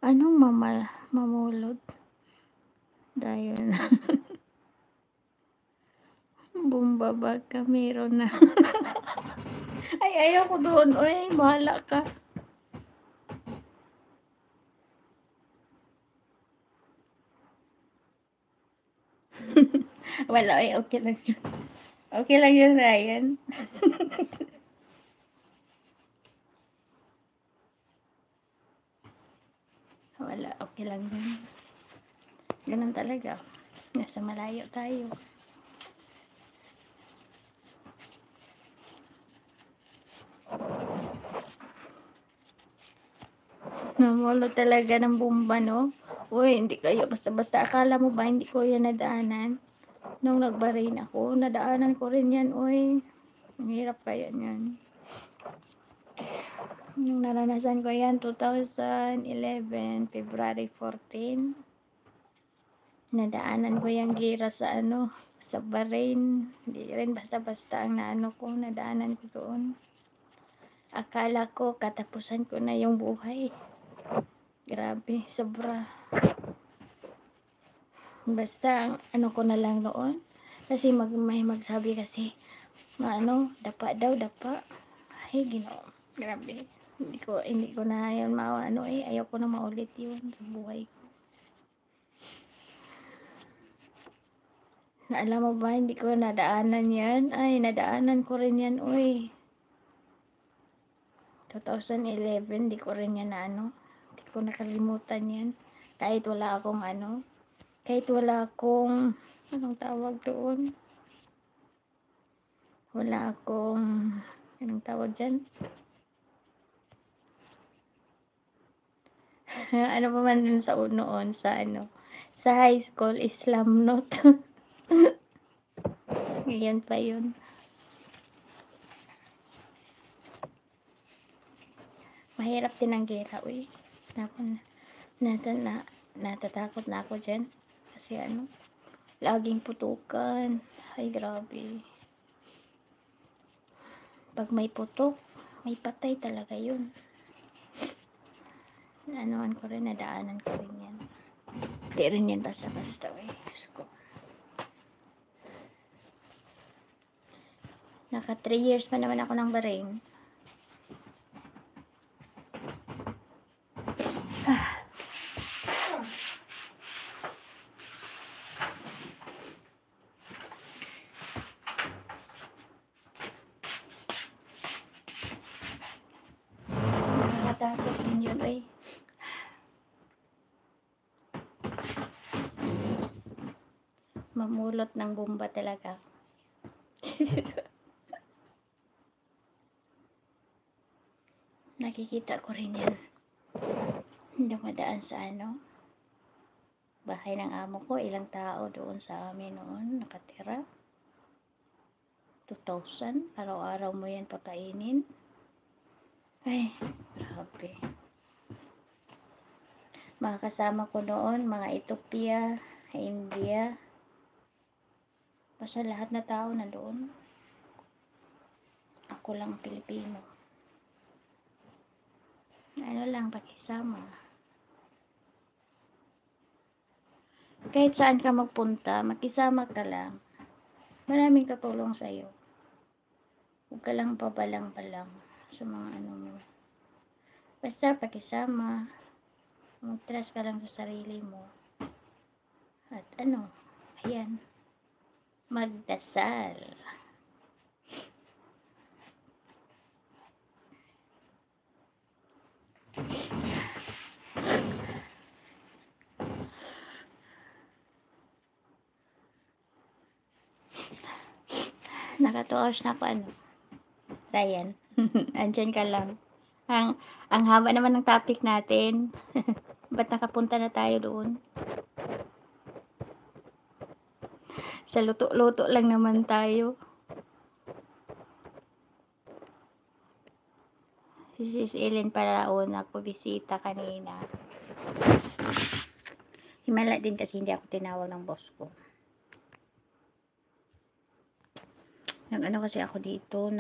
Anong mamulot? Dayon. Bumababa ka, meron na. Ay, ayaw ko doon. Uy, bahala ka. Wala, ay, okay lang yun. Okay lang yun, Ryan. Wala, okay lang yun. Ganun talaga. Nasa malayo tayo. Namulot talaga ng bomba, no? Uy, hindi kayo basta-basta. Akala mo ba hindi ko yan nadaanan? Nung nagbarin ako, nadaanan ko rin yan, uy. Ang hirap kaya yan. Nung naranasan ko yan, 2011, February 14. Nadaanan ko yung gira sa sa Bahrain. Hindi rin basta-basta ang naano ko, nadaanan ko doon. Akala ko katapusan ko na yung buhay. Grabe, sobra. Basta ang ano ko na lang noon. Kasi may magsabi kasi, dapa daw, dapa. Ay, Ginoo. Grabe. Hindi ko na yan ayaw ko na maulit yun sa buhay ko. Na alam mo ba, hindi ko nadaanan yan. Ay, nadaanan ko rin yan, uy. 2011, di ko rin yan hindi ko nakalimutan yan. Kahit wala akong anong tawag doon? Wala akong, anong tawag dyan? Ano pa man dun sa noon, sa high school, Islam note. Ngayon pa yun. Mahirap din ang gera, uy. Natatakot na ako dyan. Kasi laging putukan. Ay, grabe. Pag may putok, may patay talaga yun. Nadaanan ko rin yan. Di rin yan basta-basta, uy. Diyos ko. Naka 3 years pa naman ako ng Bahrain. Nakakatakot din yun, uy. Mamulot ng bomba talaga. Nakikita ko rin yan. Dumadaan sa bahay ng amo ko. Ilang tao doon sa amin noon nakatira. 2,000. Araw-araw mo yan pakainin. Ay, grabe. Mga kasama ko noon, mga Ethiopia, India. Basta lahat na tao na doon. Ako lang Pilipino. Lang, pakisama. Kahit saan ka magpunta, makisama ka lang. Maraming tutulong sa'yo. Huwag ka lang pabalang-balang sa mga mo. Basta pakisama. Mag-trust ka lang sa sarili mo. At ayan. Magdasal. Naka 2 hours na ako Ryan. Andyan ka lang. Ang haba naman ng topic natin. Ba't nakapunta na tayo doon? Sa luto-luto lang naman tayo. Si Sis Ellen Paraon nagpabisita kanina. Himala din kasi hindi ako tinawag ng boss ko. Kasi ako dito,